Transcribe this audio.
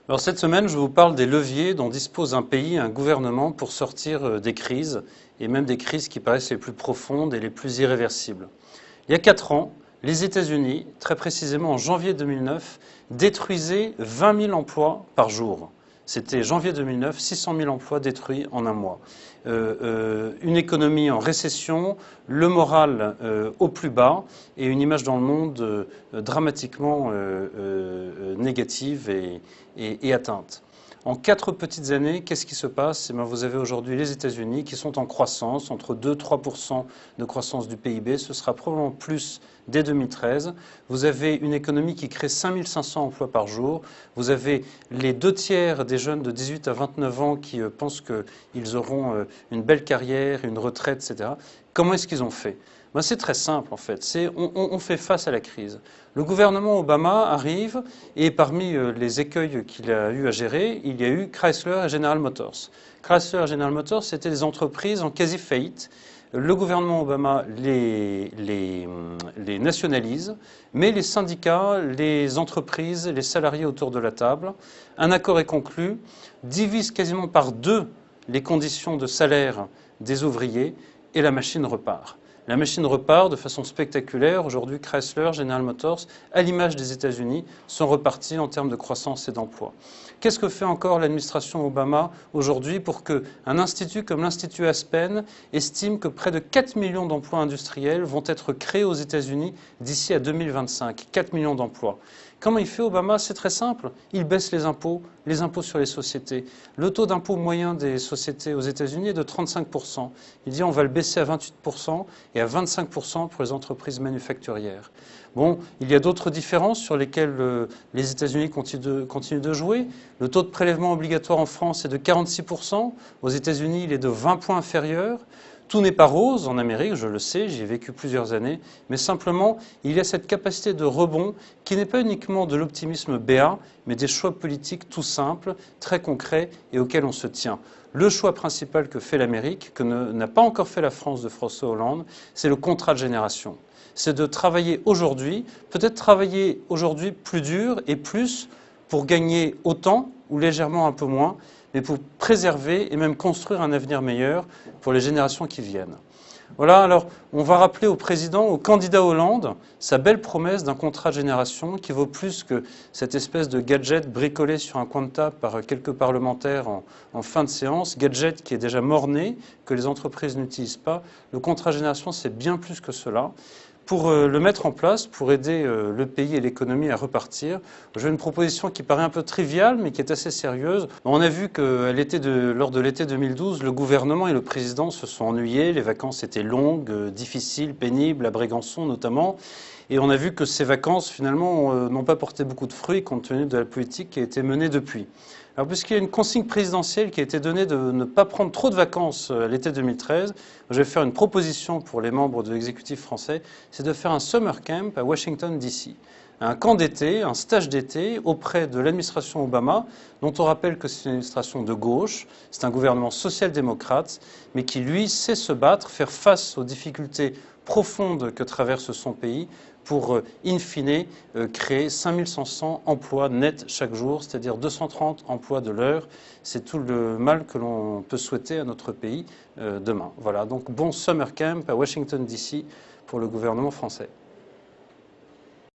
Alors cette semaine, je vous parle des leviers dont dispose un pays, un gouvernement, pour sortir des crises, et même des crises qui paraissent les plus profondes et les plus irréversibles. Il y a 4 ans, les États-Unis, très précisément en janvier 2009, détruisaient 20 000 emplois par jour. C'était janvier 2009, 600 000 emplois détruits en un mois. Une économie en récession, le moral au plus bas et une image dans le monde dramatiquement négative et atteinte. En 4 petites années, qu'est-ce qui se passe? Vous avez aujourd'hui les États-Unis qui sont en croissance, entre 2 et 3% de croissance du PIB. Ce sera probablement plus dès 2013. Vous avez une économie qui crée 5 500 emplois par jour. Vous avez les 2/3 des jeunes de 18 à 29 ans qui pensent qu'ils auront une belle carrière, une retraite, etc. Comment est-ce qu'ils ont fait? C'est très simple en fait. On fait face à la crise. Le gouvernement Obama arrive et parmi les écueils qu'il a eu à gérer, il y a eu Chrysler et General Motors. Chrysler et General Motors, c'était des entreprises en quasi-faillite. Le gouvernement Obama les nationalise, mais les syndicats, les entreprises, les salariés autour de la table, un accord est conclu, divise quasiment par 2 les conditions de salaire des ouvriers et la machine repart. La machine repart de façon spectaculaire. Aujourd'hui, Chrysler, General Motors, à l'image des États-Unis, sont repartis en termes de croissance et d'emploi. Qu'est-ce que fait encore l'administration Obama aujourd'hui pour qu'un institut comme l'Institut Aspen estime que près de 4 millions d'emplois industriels vont être créés aux États-Unis d'ici à 2025 ? 4 millions d'emplois. Comment il fait Obama? C'est très simple. Il baisse les impôts sur les sociétés. Le taux d'impôt moyen des sociétés aux États-Unis est de 35%. Il dit on va le baisser à 28% et à 25% pour les entreprises manufacturières. Bon, il y a d'autres différences sur lesquelles les États-Unis continuent de jouer. Le taux de prélèvement obligatoire en France est de 46%. Aux États-Unis, il est de 20 points inférieur. Tout n'est pas rose en Amérique, je le sais, j'y ai vécu plusieurs années, mais simplement, il y a cette capacité de rebond qui n'est pas uniquement de l'optimisme béat, mais des choix politiques tout simples, très concrets et auxquels on se tient. Le choix principal que fait l'Amérique, que n'a pas encore fait la France de François Hollande, c'est le contrat de génération. C'est de travailler aujourd'hui, peut-être travailler aujourd'hui plus dur et plus pour gagner autant ou légèrement un peu moins, mais pour préserver et même construire un avenir meilleur pour les générations qui viennent. Voilà, alors on va rappeler au président, au candidat Hollande, sa belle promesse d'un contrat de génération qui vaut plus que cette espèce de gadget bricolé sur un coin de table par quelques parlementaires en fin de séance, gadget qui est déjà mort-né, que les entreprises n'utilisent pas. Le contrat de génération, c'est bien plus que cela. Pour le mettre en place, pour aider le pays et l'économie à repartir, j'ai une proposition qui paraît un peu triviale, mais qui est assez sérieuse. On a vu que lors de l'été 2012, le gouvernement et le président se sont ennuyés. Les vacances étaient longues, difficiles, pénibles, à Brégançon notamment. Et on a vu que ces vacances, finalement, n'ont pas porté beaucoup de fruits compte tenu de la politique qui a été menée depuis. Alors, puisqu'il y a une consigne présidentielle qui a été donnée de ne pas prendre trop de vacances à l'été 2013, je vais faire une proposition pour les membres de l'exécutif français, c'est de faire un summer camp à Washington, D.C. Un camp d'été, un stage d'été auprès de l'administration Obama, dont on rappelle que c'est une administration de gauche, c'est un gouvernement social-démocrate, mais qui, lui, sait se battre, faire face aux difficultés profondes que traverse son pays pour, in fine, créer 5 500 emplois nets chaque jour, c'est-à-dire 230 emplois de l'heure. C'est tout le mal que l'on peut souhaiter à notre pays demain. Voilà, donc bon summer camp à Washington, D.C. pour le gouvernement français.